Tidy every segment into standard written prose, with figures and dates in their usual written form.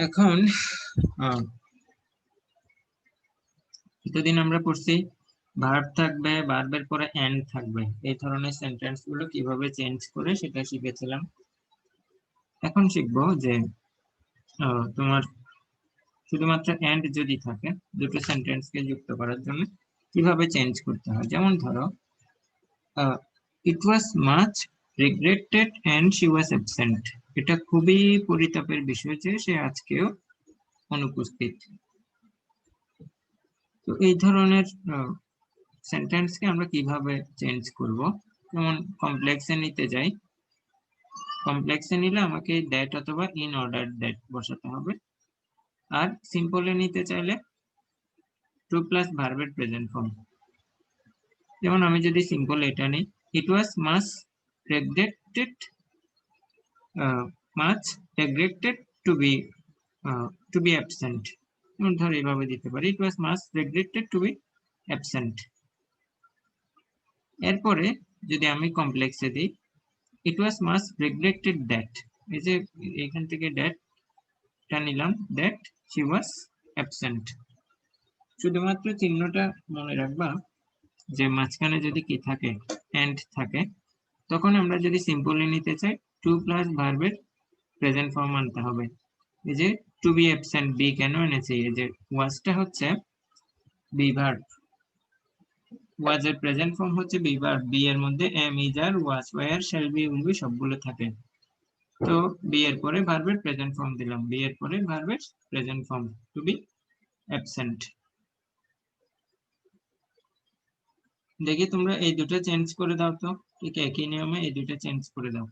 এখন এতদিন আমরা পড়ছি ভার্ব থাকবে, ভার্বের পরে এন্ড থাকবে, এই ধরনের সেন্টেন্স গুলো কিভাবে চেঞ্জ করে সেটা শিখেছিলাম। এখন শিখবো যে তোমার শুধুমাত্র এন্ড যদি থাকে দুটো সেন্টেন্সকে যুক্ত করার জন্য কিভাবে চেঞ্জ করতে হয়। যেমন ধরো it was much regretted and she was absent. এটা খুবই পরিতাপের বিষয় যে সে আজকেও অনুপস্থিত। তো এই ধরনের সেন্টেন্সকে আমরা কিভাবে চেঞ্জ করব। যেমন কমপ্লেক্সে নিতে যাই, কমপ্লেক্সে নিলে আমাকে দ্যাট অথবা ইন অর্ডার দ্যাট বসাতে হবে। আর সিম্পলে নিতে চাইলে টু প্লাস ভার্বের প্রেজেন্ট ফর্ম। যেমন আমি যদি সিম্পল এটা নিই, it was much regretted, much regretted to be absent. ধর এইভাবে দিতে পারি, it was much regretted to be absent. এরপরে যদি আমি কমপ্লেক্সে দিই, ইট ওয়াজ মাচ রেগ্রেটেড দ্যাট, এই যে এখান থেকে দ্যাটটা নিলাম, দ্যাট শি ওয়াজ অ্যাবসেন্ট। শুধুমাত্র চিহ্নটা মনে রাখবা যে মাঝখানে যদি কি থাকে, এন্ড থাকে, তখন আমরা যদি সিম্পলি নিতে চাই টু প্লাস ভার্বের প্রেজেন্ট ফর্ম আনতে হবে। এই যে টু বি অ্যাবসেন্ট বি কেন এনেছি, এই যে ওয়াজটা হচ্ছে বি ভার্ব, ওয়াজ এর প্রেজেন্ট ফর্ম হচ্ছে বি ভার্ব, বি এর মধ্যে am, is, are, was, were, shall be, will be সবগুলো থাকে। তো বি এর পরে ভার্বের প্রেজেন্ট ফর্ম দিলাম, বি এর পরে ভার্বের present form to be absent. দেখি তোমরা এই দুটো চেঞ্জ করে দাও তো, ঠিক একই নিয়মে এই দুটো চেঞ্জ করে দাও।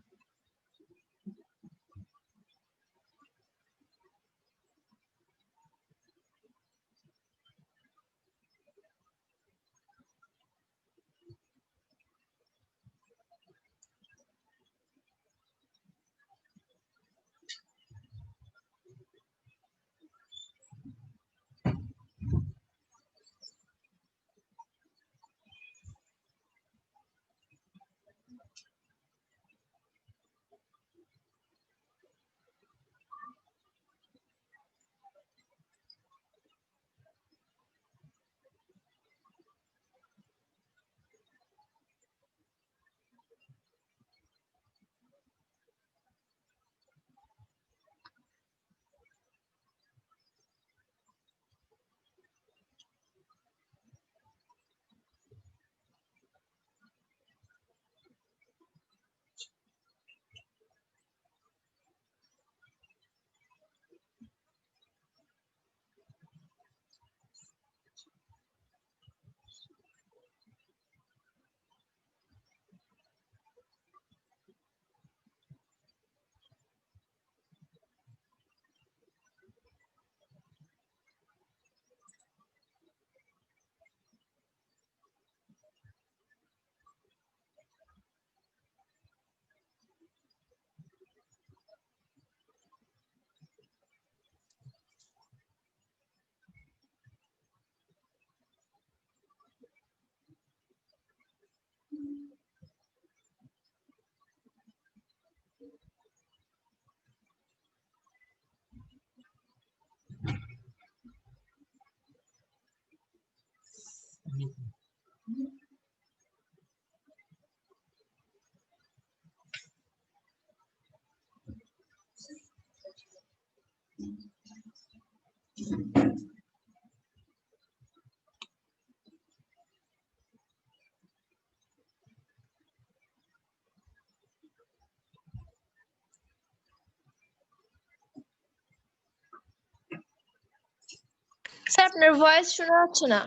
স্যার আপনার ভয়েস শোনা যাচ্ছে না।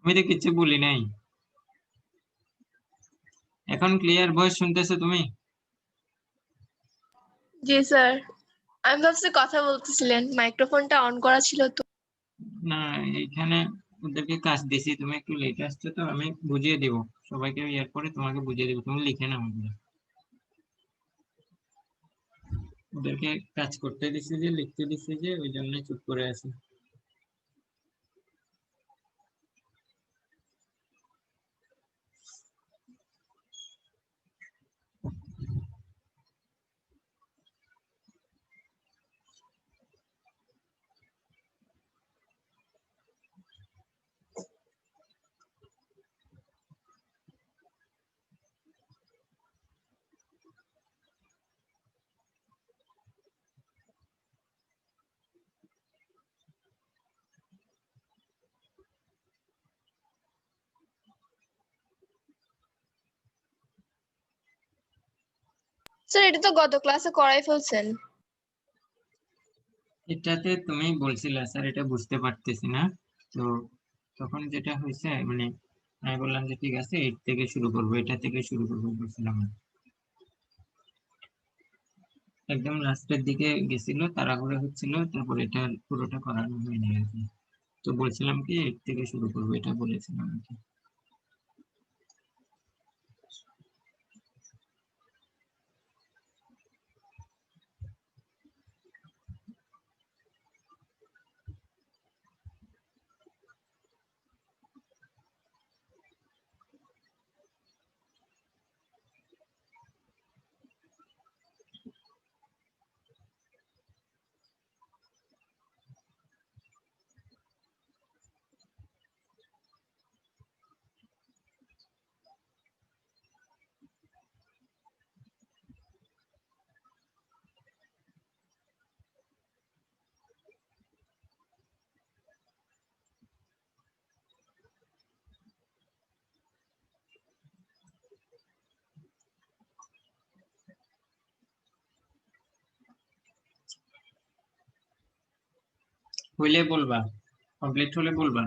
আমি তো কিছু বলি নাই। এখন ক্লিয়ার ভয়েস শুনতেছো তুমি? জি স্যার, আমি ভাবছি কথা বলতেছিলেন, মাইক্রোফোনটা অন করা ছিল তো। না, এখানে ওদেরকে কাজ দিছি, তুমি একটু লেট আসছো তো আমি বুঝিয়ে দিব সবাইকে, ইয়ার পরে তোমাকে বুঝিয়ে দিব, তুমি লিখে নাও ওগুলো। ওদেরকে কাজ করতে দিছি যে, লিখতে দিছি যে, ওই জন্য চুপ করে আছি। স্যার এটা তো গত ক্লাসে করাই ফেলছেন। এটাতে তুমি বলছিলে স্যার এটা বুঝতে পারতেছি না, তো তখন যেটা হয়েছে মানে আমি বললাম যে ঠিক আছে 8 থেকে শুরু করবো, এটা থেকে শুরু করবো বলছিলাম। একদম লাস্টের দিকে গেছিল, তাড়াহুড়ো হচ্ছিল, তারপর এটা পুরোটা করানো হয়নি আর কি। তো বলছিলাম কি 8 থেকে শুরু করবো, এটা বলেছিলাম আর কি। হইলে বলবা, কমপ্লিট হলে বলবা।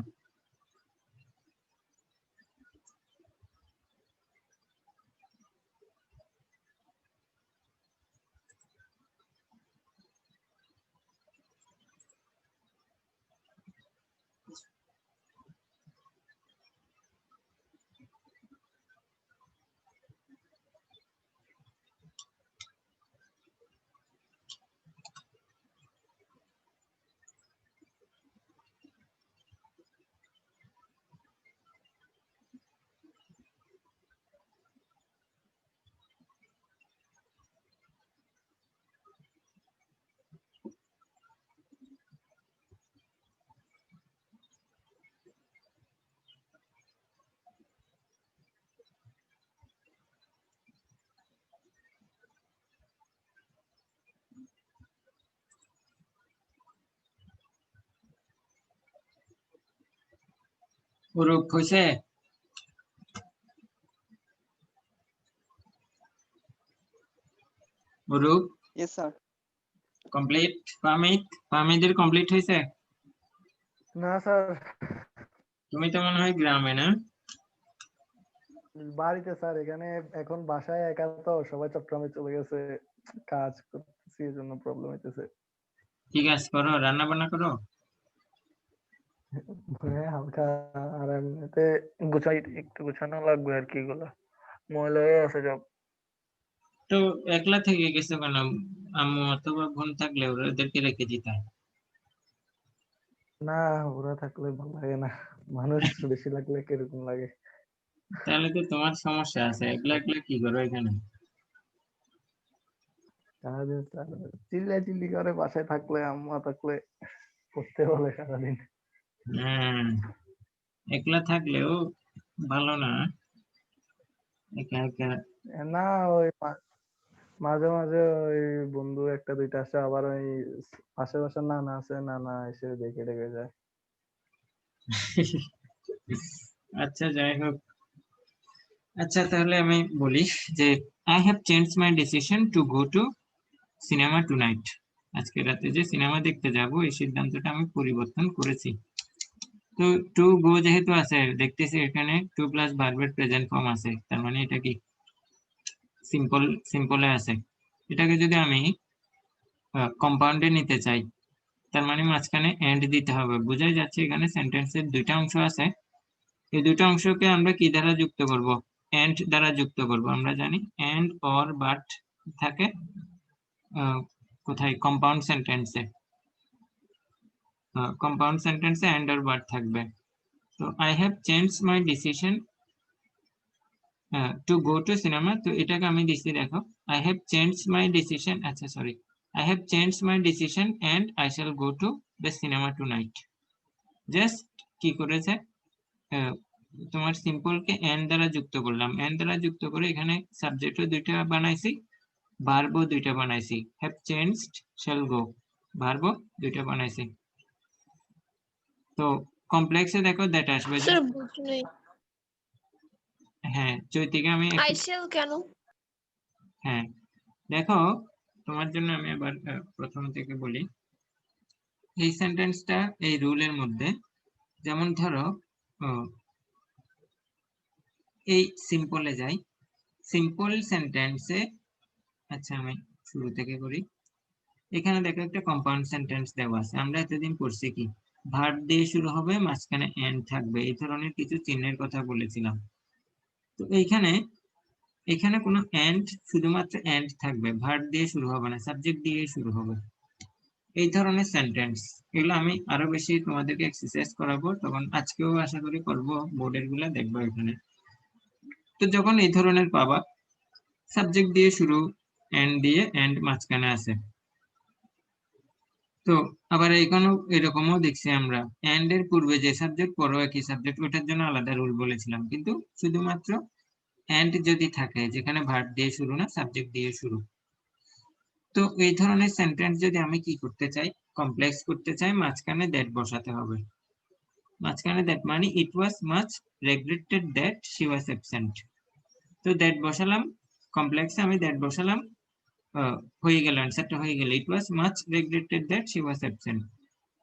অরূপ হয়েছে? Arup Yes, sir. কমপ্লিট? ফাহমিদের কমপ্লিট হয়েছে? না স্যার, তুমি তো মনে হয় গ্রামে, না? বাড়িতে স্যার। এখানে এখন বাসায় একা তো, সবাই চট্টগ্রামে চলে গেছে, কাজ করতেছি, এই জন্য প্রবলেম হইতেছে। কি কাজ করো? রান্না বান্না করো? হ্যাঁ হালকা। আর এমনিতে একটু গুছানো লাগবে আর কি, এগুলো ময়লা হয়ে আছে সব। তো একলা থেকে গেছো কেন? আম্মু অথবা বোন থাকলে ওদেরকে রেখে দিতা। না, ওরা থাকলে ভালো লাগে না, মানুষ বেশি লাগলে কিরকম লাগে। তাহলে তো তোমার সমস্যা আছে, একলা একলা কি করো এখানে? সারাদিন চিল্লাই চিল্লি করে বাসায় থাকলে, আম্মা থাকলে করতে বলে সারাদিন। হ্যাঁ, একলা থাকলেও ভালো না, একা একা। না, ওই মাঝে মাঝে ওই বন্ধু একটা দুইটা আসে, আবার ওই আশেপাশে নানা আছে, নানা এসে দেখে রেখে যায়। আচ্ছা যাই হোক, আচ্ছা তাহলে আমি বলি যে I have change my decision to go to cinema tonight. আজকে রাতে যে সিনেমা দেখতে যাব এই সিদ্ধান্তটা আমি পরিবর্তন করেছি। তো টু গো যেহেতু আছে, দেখতেছি এখানে টু প্লাস ভার্বের প্রেজেন্ট ফর্ম আছে, তার মানে এটা কি সিম্পলে আছে। এটাকে যদি আমি কম্পাউন্ডে নিতে চাই, তার মানে মাঝখানে এন্ড দিতে হবে। বোঝাই যাচ্ছে এখানে সেন্টেন্সের দুইটা অংশ আছে, এই দুটো অংশকে আমরা কি দ্বারা যুক্ত করব? এন্ড দ্বারা যুক্ত করব। আমরা জানি এন্ড অর বাট থাকে কোথায়? কম্পাউন্ড সেন্টেন্সে। কম্পাউন্ড সেন্টেন্সে এন্ড অর বাট থাকবে। তো I have change my decision to go to cinema, তো এটাকে আমি দিচ্ছি, দেখো I have change my decision, আচ্ছা sorry, I have change my decision and I shall go to the cinema tonight. Just কি করেছে, তোমার সিম্পলকে এন্ড দ্বারা যুক্ত করলাম, এন্ড দ্বারা যুক্ত করে এখানে সাবজেক্টও দুইটা বানাইছি, ভার্বও দুইটা বানাইছি। হ্যাভ চেঞ্জড শ্যাল গো, ভার্বও দুইটা বানাইছি। তো কমপ্লেক্সে দেখো দ্যাট আসবে যে, স্যার বুঝি নাই। হ্যাঁ চৈতিকে আমি আই শ্যাল কেন? হ্যাঁ দেখো তোমার জন্য আমি আবার প্রথম থেকে বলি। এই সেন্টেন্সটা এই রুলের মধ্যে, যেমন ধরো এই সিম্পলে যাই, সিম্পল সেন্টেন্সে, আচ্ছা আমি শুরু থেকে করি। এখানে দেখো একটা কম্পাউন্ড সেন্টেন্স দেওয়া আছে। আমরা এতদিন পড়ছি কি, ভার্ব দিয়ে শুরু হবে, মাঝখানে এন্ড থাকবে, এই ধরনের কিছু চিহ্নের কথা বলেছিলাম। তো এইখানে এখানে কোনো এন্ড, শুধুমাত্র এন্ড থাকবে, ভার্ব দিয়ে শুরু হবে না, সাবজেক্ট দিয়ে শুরু হবে। এই ধরনের সেন্টেন্স, এগুলো আমি আরো বেশি তোমাদেরকে এক্সারসাইজ করাবো, তখন আজকেও আশা করি করবো, বোর্ডের গুলা দেখবো এখানে। তো যখন এই ধরনের পাবা, সাবজেক্ট দিয়ে শুরু, এন্ড দিয়ে, এন্ড মাঝখানে আছে। তো আবার এখানেও এরকমও দেখছি আমরা, এন্ড এর পূর্বে যে সাবজেক্ট, পরও একই সাবজেক্ট, ওটার জন্য আলাদা রুল বলেছিলাম, কিন্তু শুধুমাত্র এন্ড যদি থাকে, যেখানে ভার্ব দিয়ে শুরু না, সাবজেক্ট দিয়ে শুরু। তো এই ধরনের সেন্টেন্স যদি আমি কি করতে চাই, কমপ্লেক্স করতে চাই, মাঝখানে দ্যাট বসাতে হবে। মাঝখানে দ্যাট মানে it was much regretted that she was absent. তো দ্যাট বসালাম, কমপ্লেক্সে আমি দ্যাট বসালাম, হয়ে গেল, অ্যান্সারটা হয়ে গেল, it was much regretted that she was absent.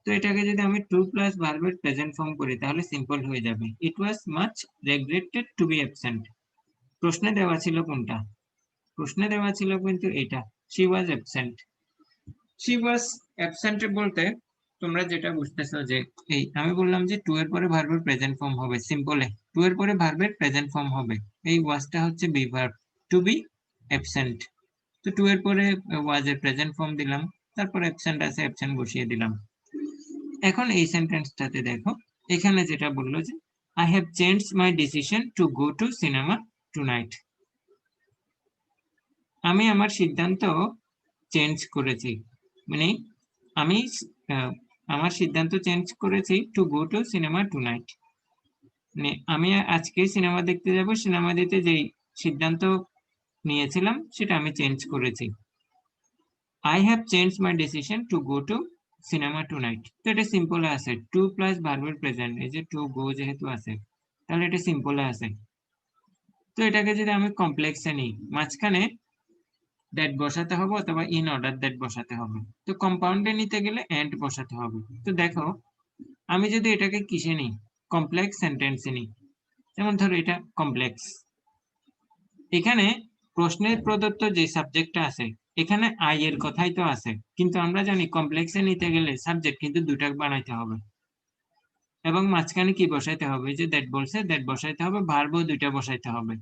তো এটাকে যদি আমি টু প্লাস ভার্বের প্রেজেন্ট ফর্ম করি, তাহলে সিম্পল হয়ে যাবে, it was much regretted to be absent. প্রশ্নে দেওয়া ছিল কোনটা? প্রশ্নে দেওয়া ছিল কিন্তু এটা, she was absent. She was absent বলতে তোমরা যেটা বুঝতেছো, যে এই আমি বললাম যে টু এর পরে ভার্বের প্রেজেন্ট ফর্ম হবে, সিম্পলে টু এর পরে ভার্বের প্রেজেন্ট ফর্ম হবে, এই ওয়াজটা হচ্ছে be verb, to be absent. তো টু এর পরে ওয়াজ এর প্রেজেন্ট ফর্ম দিলাম, তারপর অ্যাবসেন্ট আছে, অ্যাবসেন্ট বসিয়ে দিলাম। এখন এই সেন্টেন্সটাতে দেখো, এখানে যেটা বললো যে I have changed my decision to go to cinema tonight. আমি আমার সিদ্ধান্ত চেঞ্জ করেছি, মানে আমি আমার সিদ্ধান্ত চেঞ্জ করেছি two go to cinema tonight, মানে আমি আজকে সিনেমা দেখতে যাব, সিনেমা দিতে যেই সিদ্ধান্ত নিয়েছিলাম সেটা আমি চেঞ্জ করেছি। I have change my decision to go to cinema tonight. তো এটা সিম্পলে আছে, টু প্লাস ভার্বের প্রেজেন্ট, এই যে টু গো যেহেতু আছে, তাহলে এটা সিম্পলে আছে। তো এটাকে যদি আমি কমপ্লেক্সে নিই, মাঝখানে দ্যাট বসাতে হবে অথবা ইন অর্ডার দ্যাট বসাতে হবে। তো কম্পাউন্ডে নিতে গেলে এন্ড বসাতে হবে। তো দেখো আমি যদি এটাকে কিসে নিই, কমপ্লেক্স সেন্টেন্সে নিই, যেমন ধরো এটা কমপ্লেক্স, এখানে প্রশ্নের প্রদত্ত যে সাবজেক্টটা আছে, এখানে আই এর কথাই তো আছে, কিন্তু আমরা জানি কমপ্লেক্সে নিতে গেলে সাবজেক্ট কিন্তু দুটা বানাইতে হবে, এবং মাঝখানে কি বসাইতে হবে, যে দ্যাট বলছে, দ্যাট বসাইতে হবে, ভার্বও দুইটা বসাইতে হবে।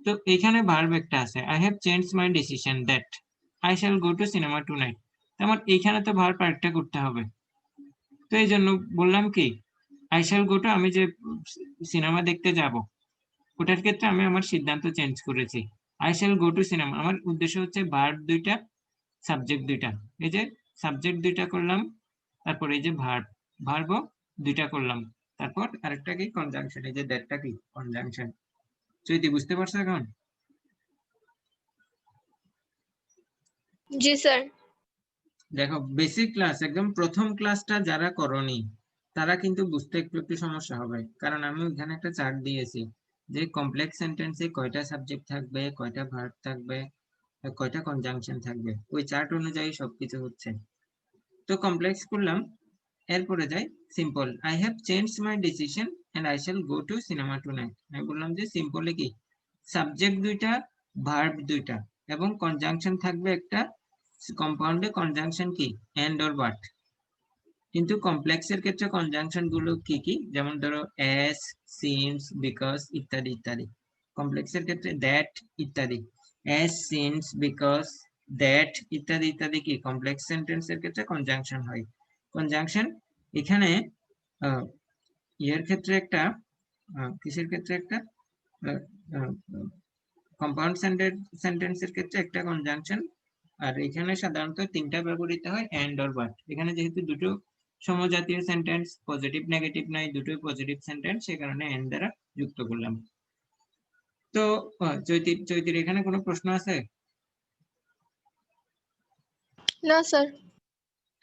তো এখানে ভার্ব একটা আছে, I have change my decision that I shall go to cinema tonight, আমার এইখানে তো ভার্ব আরেকটা করতে হবে। তো এই জন্য বললাম কি, আই শ্যাল গো টু, আমি যে সিনেমা দেখতে যাব, ওটার ক্ষেত্রে আমি আমার সিদ্ধান্ত চেঞ্জ করেছি, I shall go to cinema, আমার উদ্দেশ্য হচ্ছে ভার্ব দুইটা, সাবজেক্ট দুইটা, এই যে সাবজেক্ট দুইটা করলাম, তারপর এই যে ভার্বও দুইটা করলাম, তারপর আরেকটা কি, কনজাংশন, এই যে দ্যাটটা কি কনজাংশন। চৈতি বুঝতে পারছো এখন? জি স্যার। দেখো বেসিক ক্লাস, একদম প্রথম ক্লাসটা যারা করনি, তারা কিন্তু বুঝতে একটু একটু সমস্যা হবে, কারণ আমি ওখানে একটা চার্ট দিয়েছি, যে কমপ্লেক্স সেন্টেন্সে কয়টা সাবজেক্ট থাকবে, কয়টা ভার্ব থাকবে, কয়টা কনজাংশন থাকবে, ওই চার্ট অনুযায়ী সবকিছু হচ্ছে। তো কমপ্লেক্স করলাম, এরপরে যাই simple, I have change my decision and I shall go to cinema tonight. আমি বললাম যে সিম্পলে কি, সাবজেক্ট দুইটা, ভার্ব দুইটা, এবং কনজাংশন থাকবে একটা, কম্পাউন্ডে কনজাংশন কি, এন্ড অর বাট। কিন্তু কমপ্লেক্সের ক্ষেত্রে কনজাংশন গুলো কি কি, যেমন ধরো এস, সিন্স, বিকজ ইত্যাদি ইত্যাদি। কমপ্লেক্সের ক্ষেত্রে দ্যাট ইত্যাদি, এস, সিন্স, বিকজ, দ্যাট ইত্যাদি ইত্যাদি কি কমপ্লেক্স সেন্টেন্সের ক্ষেত্রে কনজাংশন হয়। কনজাংশন এখানে ইয়ের ক্ষেত্রে একটা, কিসের ক্ষেত্রে একটা, কম্পাউন্ড সেন্টেন্সের ক্ষেত্রে একটা কনজাংশন, আর এখানে সাধারণত তিনটা ব্যবহৃত হয়, এন্ড অর বাট। এখানে যেহেতু দুটো সমজাতীয় সেন্টেন্স, পজিটিভ নেগেটিভ নাই, দুটোই পজিটিভ সেন্টেন্স, সে কারণে এন্ড দ্বারা যুক্ত করলাম। তো চৈতির এখানে কোনো প্রশ্ন আছে? না স্যার।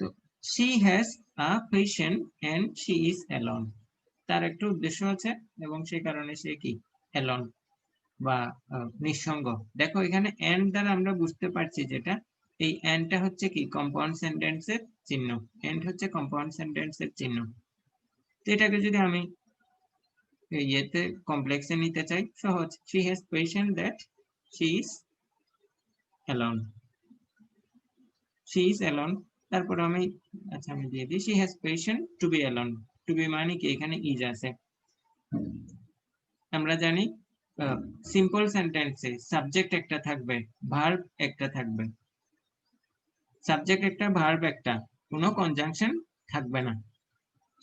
তো she has a patient and she is alone, তার একটা উদ্দেশ্য আছে এবং সেই কারণে সে কি, alone। বা নিঃসঙ্গ। দেখো এখানে এন্ড দ্বারা আমরা বুঝতে পারছি যেটা এই এন্ডটা হচ্ছে কি কম্পাউন্ড সেন্টেন্সের চিহ্ন, এন্ড হচ্ছে কম্পাউন্ড সেন্টেন্সের চিহ্ন। তো এটাকে যদি আমি ইয়েতে কমপ্লেক্সে নিতে চাই সহজ, she has patient that she is alone, she is alone। তারপর আমি আচ্ছা আমি দিয়ে দিই she has patient to be alone, to be মানে কি এখানে is আছে। আমরা জানি সিম্পল সেন্টেন্সে সাবজেক্ট একটা থাকবে, ভার্ব একটা থাকবে, সাবজেক্ট একটা ভার্ব একটা, কোনো কনজাংশন থাকবে না।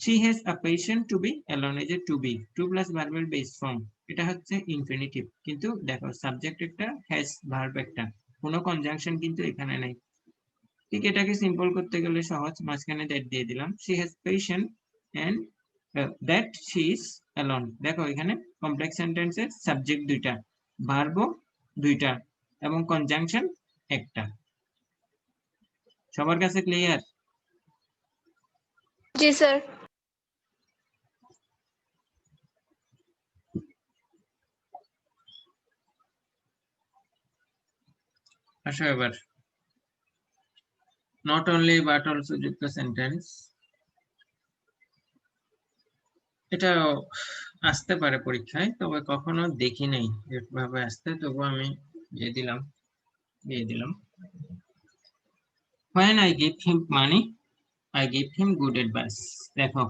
she has a patient to be alone, এই যে to be টু প্লাস ভার্বের বেস ফর্ম, এটা হচ্ছে ইনফিনিটিভ, কিন্তু দেখো সাবজেক্ট একটা হ্যাজ ভার্ব একটা, কোনো কনজাংশন কিন্তু এখানে নেই। ঠিক এটাকে সিম্পল করতে গেলে সহজ, মাঝখানে দ্যাট দিয়ে দিলাম, she has patient and that she is alone। দেখো এখানে কমপ্লেক্স সেন্টেন্সের সাবজেক্ট দুইটা, ভার্বও দুইটা এবং কনজাংশন একটা। সবার কাছে ক্লিয়ার? জি স্যার। আসো এবার নট অনলি বাট অলসো যুক্ত সেন্টেন্স, এটা আসতে পারে পরীক্ষায়, তবে কখনো দেখি নাই এভাবে আসতে, তবু আমি দিয়ে দিলাম when I give him money I give him good advice। দেখো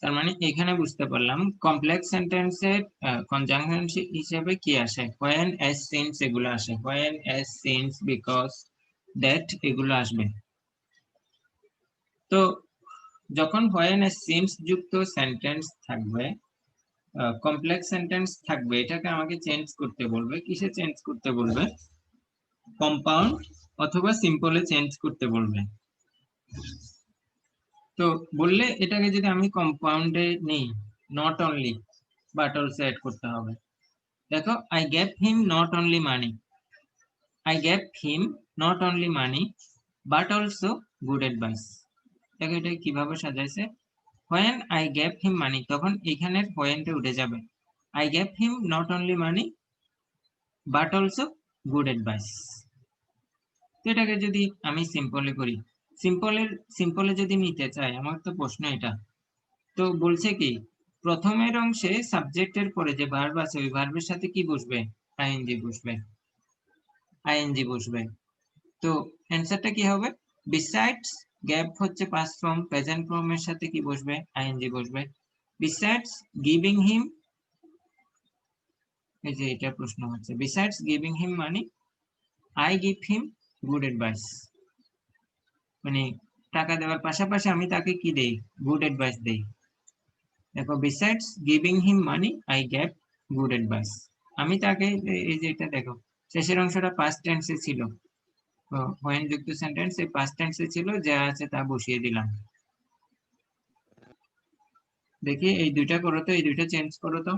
তার মানে এখানে বুঝতে পারলাম কমপ্লেক্স সেন্টেন্সের কনজাংশন হিসেবে কি আসে, when as since এগুলো আসে, when as since because that এগুলো আসবে। তো যখন when as since যুক্ত সেন্টেন্স থাকবে, কমপ্লেক্স সেন্টেন্স থাকবে, এটাকে আমাকে চেঞ্জ করতে বলবে, কিসে চেঞ্জ করতে বলবে, কম্পাউন্ড অথবা সিম্পলে চেঞ্জ করতে বলবে। তো বললে এটাকে যদি আমি কম্পাউন্ডে নিই, not only but also add করতে হবে। দেখো I gave him not only money, I gave him not only money but also good advice. দেখো এটা কিভাবে সাজাইছে, when I gave him money তখন এখানের পয়েন্টে উঠে যাবে, I gave him not only money but also good advice। তো এটাকে যদি আমি সিম্পলে করি, সিম্পলে যদি নিতে চাই, আমার তো প্রশ্ন এটা, তো বলছে কি প্রথমের অংশে সাবজেক্টের পরে যে ভার্ব আছে ওই ভার্বের সাথে কি বসবে, আইএনজি বসবে, আইএনজি বসবে। তো অ্যান্সারটা কি হবে, বিসাইডস গ্যাপ হচ্ছে পাস্ট ফর্ম, প্রেজেন্ট ফর্মের সাথে কি বসবে, আইএনজি বসবে। বিসাইডস গিভিং হিম, এই যে এটা প্রশ্ন হচ্ছে, বিসাইডস গিভিং হিম মানে I give him good advice, মানে টাকা দেওয়ার পাশাপাশি আমি তাকে কি দেই, গুড অ্যাডভাইস দেই। দেখো besides giving him money I gave good advice, আমি তাকে এই যে এটা দেখো শেষের অংশটা পাস্ট টেন্সে ছিল, হোয়েন যুক্ত সেন্টেন্স এই পাস্ট টেন্সে ছিল, যা আছে তা বসিয়ে দিলাম। দেখি এই দুইটা করো তো, এই দুইটা চেঞ্জ করো তো।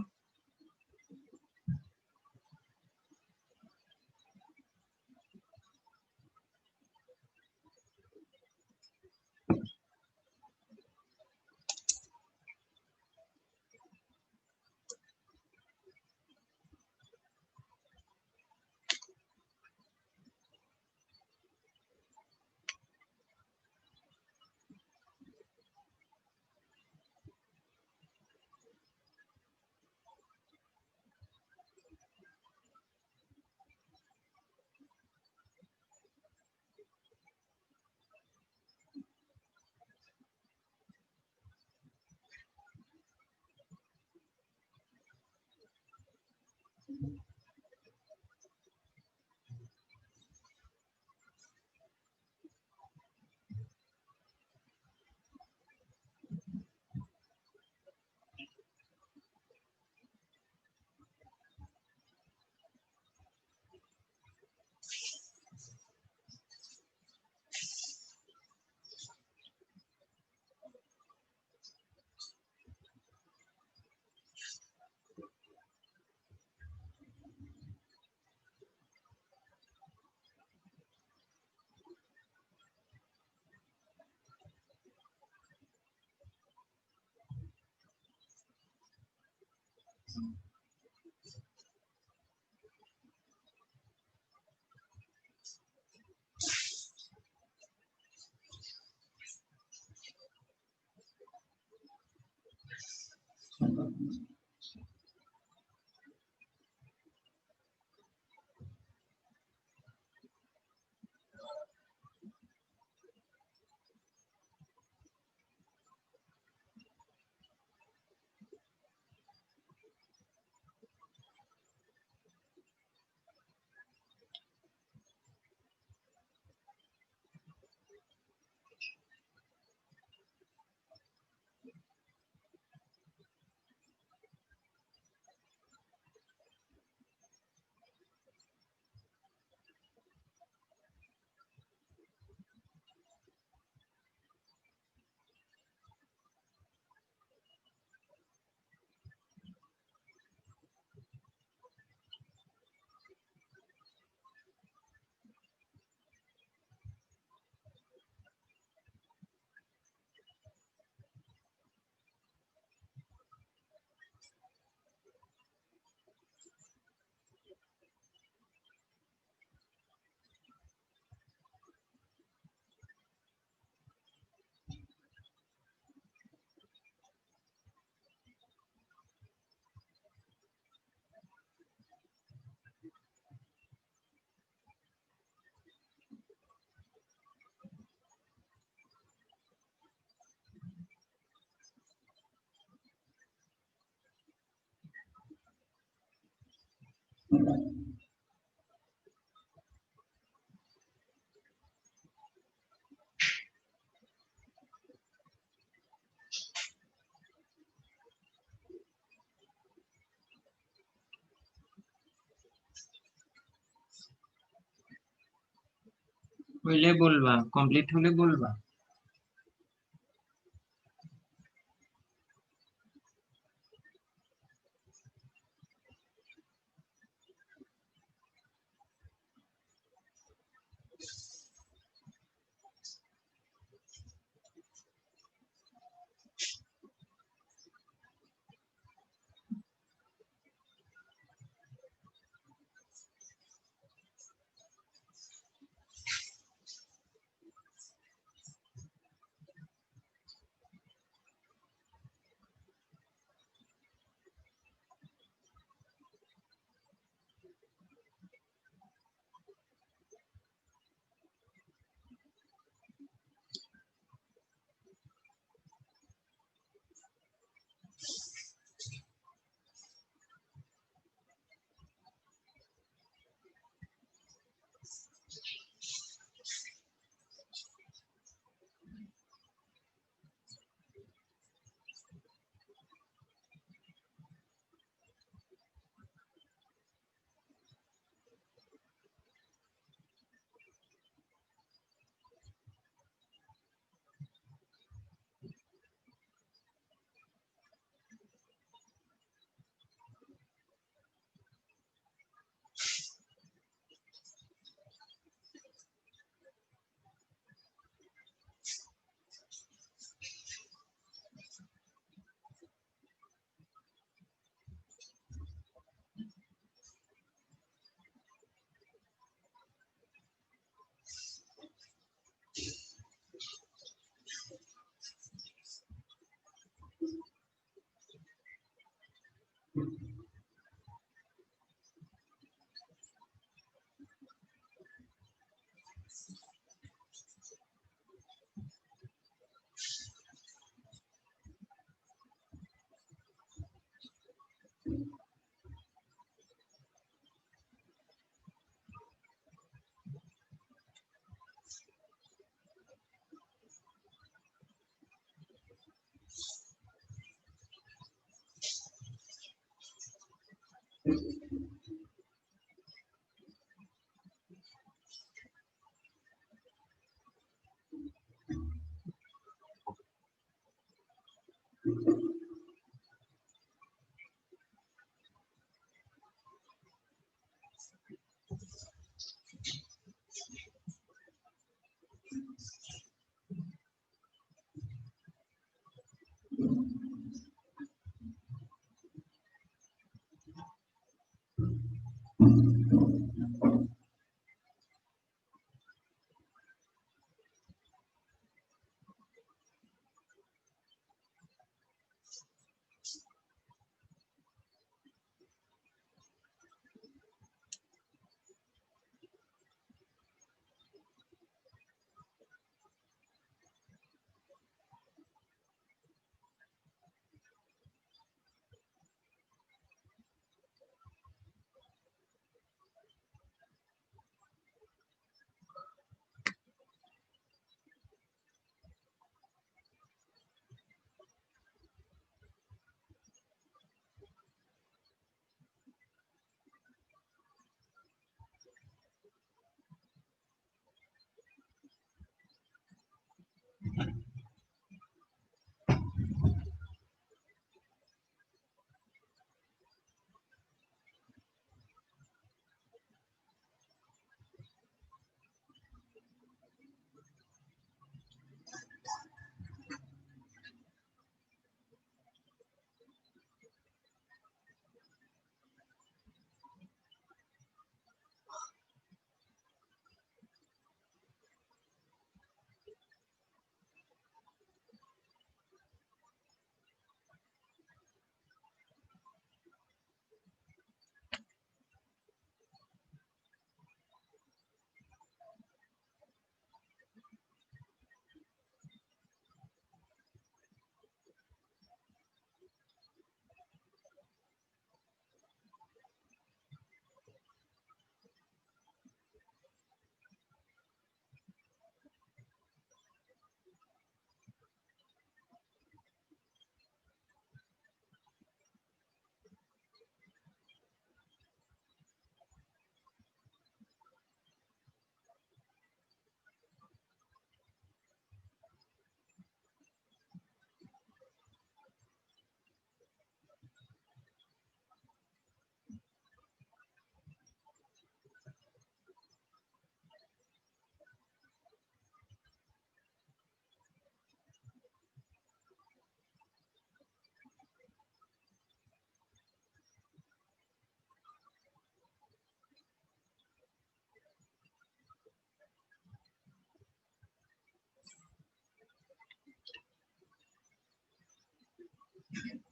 হইলে বলবা, কমপ্লিট হলে বলবা।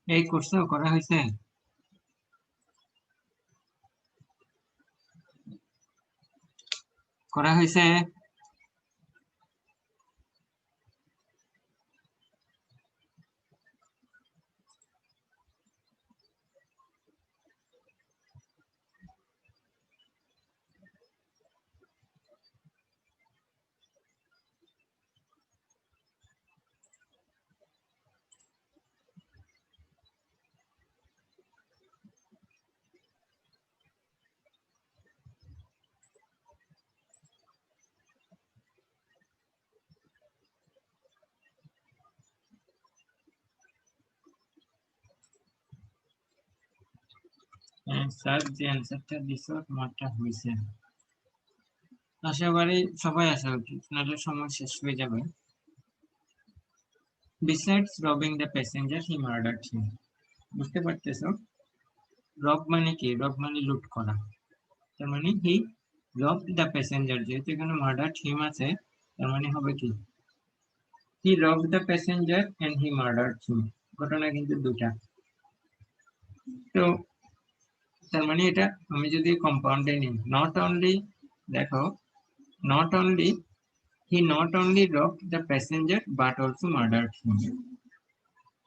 এই করছো, করা হয়েছে? করা হয়েছে? স্যার যে অ্যান্সারটা দিছো তোমারটা হয়েছে। আশা করি সবাই আসা উচিত, নাহলে সময় শেষ হয়ে যাবে। Besides robbing the passenger, he murdered him. বুঝতে পারতেছো? রব মানে কি? রব মানে লুট করা। তার মানে হি robbed the passenger, যেহেতু এখানে মার্ডার্ড হিম আছে, তার মানে হবে কি? হি robbed the passenger and he murdered him. ঘটনা কিন্তু দুটা। তো তার মানে এটা আমি যদি কম্পাউন্ডে নিই, নট অনলি, দেখো, not only he not only robbed the passenger but also murdered him.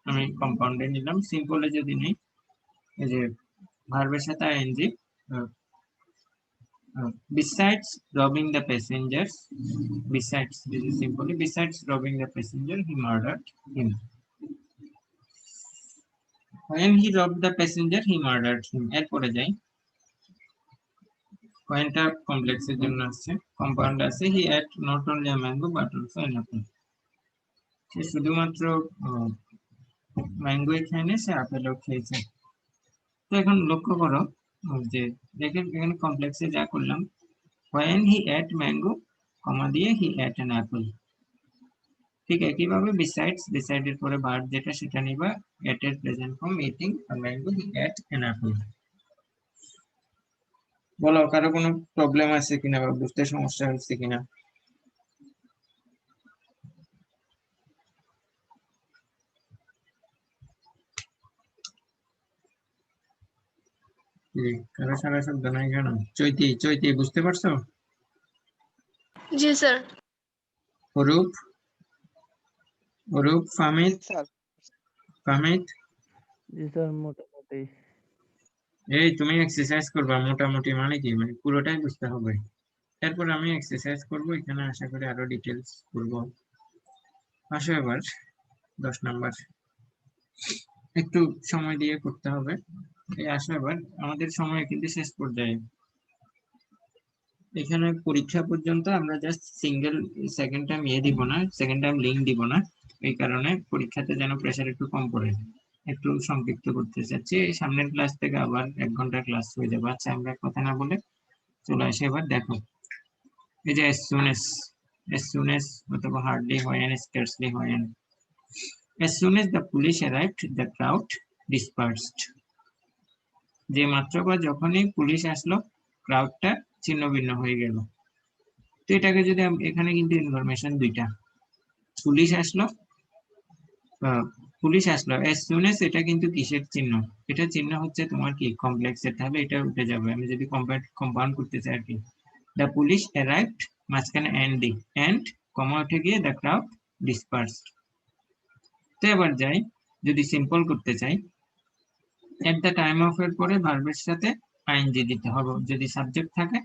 আমি কম্পাউন্ডে নিলাম। সিম্পলে যদি নেই, এই যে ভার্বের সাথে ING, besides robbing the passengers, besides, this is simply besides robbing the passenger he murdered him. When he robbed the passenger he murdered him. এরপরে যাই, পয়েন্টটা কমপ্লেক্সের জন্য আসছে, কম্পাউন্ড আছে, he ate not only a mango but also an apple. সে শুধুমাত্র ম্যাঙ্গোই খায়নি, সে আপেলও খেয়েছে। তো এখন লক্ষ্য করো যে দেখেন এখানে কমপ্লেক্সে যা করলাম, when he ate mango, কমা দিয়ে he ate an apple। ঠিক একইভাবে besides, beside এর পরে ভার্ব যেটা সেটা নিবা, ate এর present form eating a mango, he ate an apple। বলো কারো কোনো প্রবলেম আছে কিনা বা বুঝতে সমস্যা হচ্ছে কিনা? কারো সারা শব্দ নাই কেন? চৈতি, চৈতি বুঝতে পারছো? জি স্যার। অরূপ, অরূপ, ফামিদ, স্যার ফামিদ, জি স্যার, মোটামুটি। এই তুমি এক্সারসাইজ করবা। মোটামুটি মানে কি? মানে পুরোটাই বুঝতে হবে। তারপর আমি এক্সারসাইজ করব, এখানে আশা করি আরো ডিটেলস করব। আসো এবার 10 নাম্বার, একটু সময় দিয়ে করতে হবে। এই আসো এবার, আমাদের সময় কিন্তু শেষ পর্যায়ে। এখানে পরীক্ষা পর্যন্ত আমরা জাস্ট সিঙ্গেল, সেকেন্ড টাইম দিব না, সেকেন্ড টাইম লিঙ্ক দিব না। এই কারণে পরীক্ষাতে যেন প্রেসার একটু কম পড়ে, একটু সংক্ষিপ্ত করতে চাচ্ছি। এই সামনের ক্লাস থেকে আবার 1 ঘন্টার ক্লাস হয়ে যাবে। আচ্ছা, আমরা কথা না বলে চলে আসি এবার। দেখো, এই যে as soon as অথবা hardly, when, scarcely, when. As soon as the police arrived, the crowd dispersed. যে মাত্র বা যখনই পুলিশ আসলো, ক্রাউডটা ছিন্ন ভিন্ন হয়ে গেল। তো এটাকে যদি এখানে কিন্তু ইনফরমেশন দুইটা, পুলিশ আসলো, পুলিশ আসলো as soon as, এটা কিন্তু কিসের চিহ্ন? এটা চিহ্ন হচ্ছে তোমার কি কমপ্লেক্সের, তাহলে এটা উঠে যাবে। আমি যদি কম্পাউন্ড করতে চাই আর কি, the police arrived, মাঝখানে and কমা উঠে গিয়ে the crowd dispersed। তো এবার যাই, যদি সিম্পল করতে চাই, at the time of এর পরে ভার্বের সাথে আইএনজি দিতে হবে। যদি সাবজেক্ট থাকে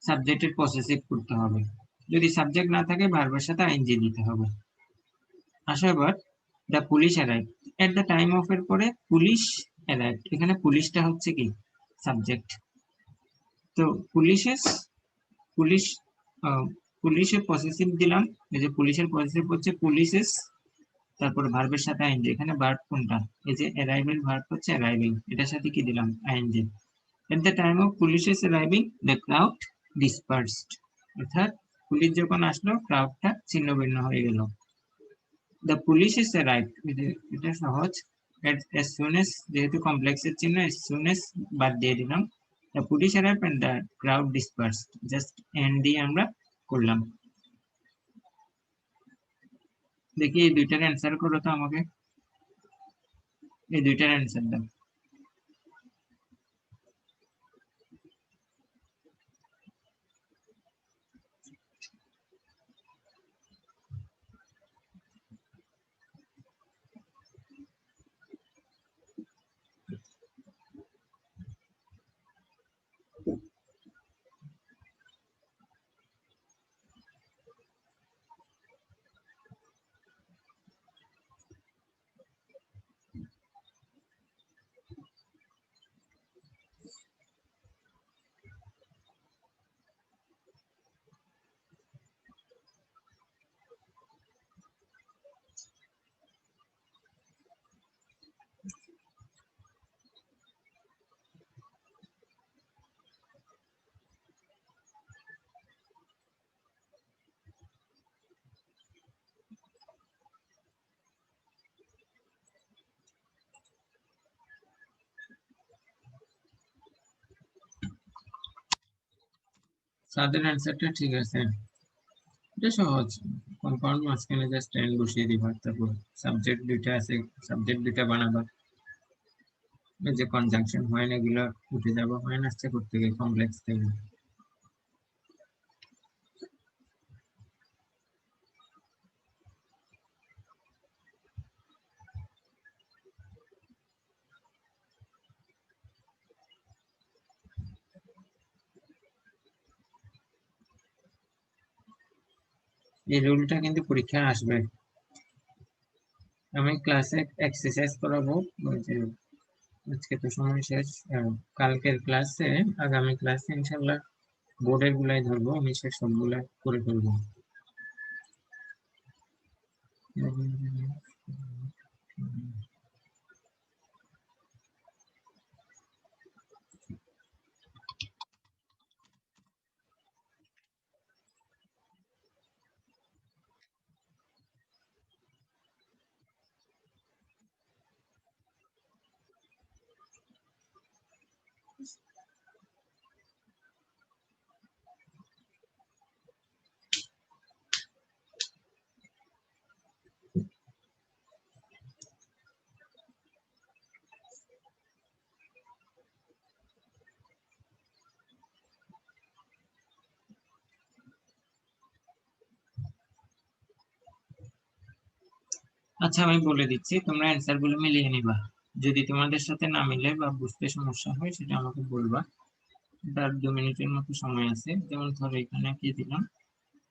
সাবজেক্টের পসেসিভ করতে হবে, যদি সাবজেক্ট না থাকে ভার্বের সাথে আইএনজি দিতে হবে। আসো এবার, the police arrived, at the time of এর পরে পুলিশ arrived, এখানে পুলিশটা হচ্ছে কি সাবজেক্ট। তো পুলিশের, পুলিশ, পুলিশের পসেসিভ দিলাম, এই যে পুলিশের পসেসিভ হচ্ছে পুলিশেস, তারপর ভার্বের সাথে আইএনজি। এখানে ভার্ব কোনটা? এই যে অ্যারাইভেল ভার্ব হচ্ছে অ্যারাইভিং, এটার সাথে কি দিলাম? ING. at the time of police arriving, the crowd dispersed, অর্থাৎ পুলিশ যখন আসলো ক্রাউডটা ছিন্ন ভিন্ন হয়ে গেল। the police arrived, এটা সহজ। as soon as, যেহেতু কমপ্লেক্সের চিহ্ন, as soon as বাদ দিয়ে দিলাম, the police arrived and the crowd dispersed, just and দিয়ে আমরা করলাম। দেখি এই দুইটার অ্যান্সার করো তো আমাকে। এই দুইটার অ্যান্সার দাও। তাদের অ্যান্সারটা ঠিক আছে, এটা সহজ। কম্পাউন্ড মাঝখানে জাস্ট টেন বসিয়ে দিবা, তারপর সাবজেক্ট দুইটা আছে, সাবজেক্ট দুইটা বানাবা, এই যে কনজাংশন হয় না এগুলো উঠে যাবো, হয় না আসছে করতে গিয়ে কমপ্লেক্স থেকে। এই রুলটা কিন্তু পরীক্ষায় আসবে। আমি ক্লাসে এক্সারসাইজ করাবো, ওই যে আজকে তো সময় শেষ, কালকের ক্লাসে, আগামী ক্লাসে ইনশাল্লাহ বোর্ডের গুলাই ধরবো, আমি সে সবগুলা করে ফেলবো। আচ্ছা আমি বলে দিচ্ছি, তোমরা অ্যান্সার গুলো মিলিয়ে নিবা। যদি তোমাদের সাথে না মিলে বা বুঝতে সমস্যা হয় সেটা আমাকে বলবা। তার 2 মিনিটের মতো সময় আছে। যেমন ধরো এখানে কি দিলাম,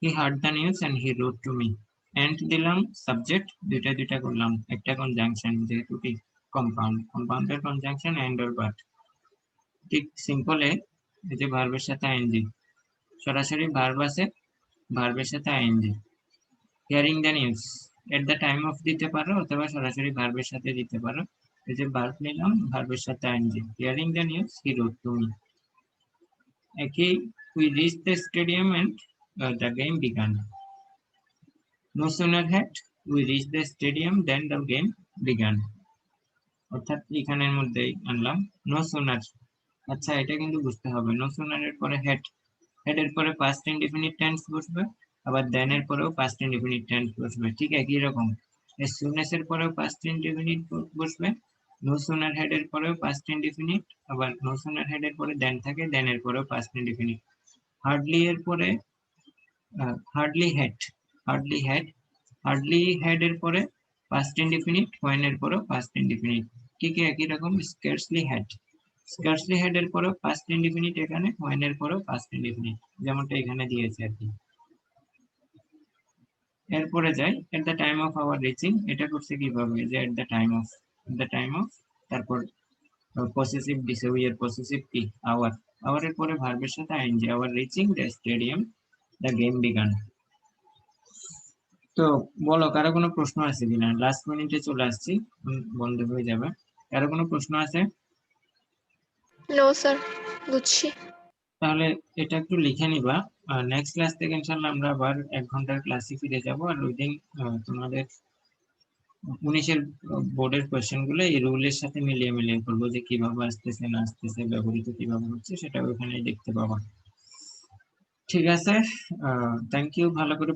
he heard the news and he road to me, and দিলাম সাবজেক্ট, দুইটা দুইটা করলাম, একটা কনজাংশন যেহেতু কি কম্পাউন্ড, কম্পাউন্ডের কনজাংশন এন্ড অর বাট। ঠিক সিম্পলে এই যে ভার্বের সাথে আইএনজি, সরাসরি ভার্ব আছে, ভার্বের সাথে ING. Hearing the news, at the time of দিতে পারো অথবা সরাসরি ভার্বের সাথে দিতে পারো। এই যে ভার্ব নিলাম, ভার্বের সাথে ING, hearing the news he road to me. একই, we reached the stadium and the game began. No sooner had we reached the stadium than the game began. অর্থাৎ এখানের মধ্যেই আনলাম no sooner। আচ্ছা এটা কিন্তু বুঝতে হবে, no sooner এর পরে had, had এর পরে past indefinite tense বসবে, আবার then এর পরেও past indefinite tense বসবে, ঠিক একই রকম। as soon as এর পরেও past indefinite বসবে, no sooner had এর পরেও past indefinite, আবার no sooner had এর পরে then থাকে, then এর পরেও past indefinite। hardly এর পরে hardly had, hardly had, hardly had এর পরে পাস্ট ইনডিফিনিট, হোয়েন এর পরেও পাস্ট ইনডিফিনিট, ঠিক একই রকম। স্কার্সলি হ্যাড, স্কার্সলি হ্যাড এর পরেও পাস্ট ইনডিফিনিট এখানে, হোয়েন এর পরেও পাস্ট ইনডিফিনিট, যেমনটা এখানে দিয়েছে আর কি। এরপরে যাই, at the time of our reaching, এটা করছে কিভাবে, যে at the time of, at the time of, তারপর পসেসিভ দিছে, উই এর পসেসিভ কি আওয়ার, আওয়ার এর পরে ভার্বের সাথে ING, our reaching the stadium the game began. তো বলো কারো কোনো প্রশ্ন আছে কিনা, লাস্ট মিনিটে চলে আসছি, বন্ধ হয়ে যাবে। কারো কোনো প্রশ্ন আছে? নো স্যার, বুঝছি। তাহলে এটা একটু লিখে নিবা। নেক্সট ক্লাস থেকে ইনশাল্লাহ আমরা আবার 1 ঘন্টার ক্লাসে ফিরে যাব। আর ওই দিন তোমাদের 19-এর বোর্ডের কোয়েশ্চেন গুলো এই রুলের সাথে মিলিয়ে মিলিয়ে করবো, যে কিভাবে আসতেছে না আসতেছে, ব্যবহৃত কিভাবে হচ্ছে, সেটা ওখানে দেখতে পাবা। ঠিক আছে, থ্যাংক ইউ, ভালো করে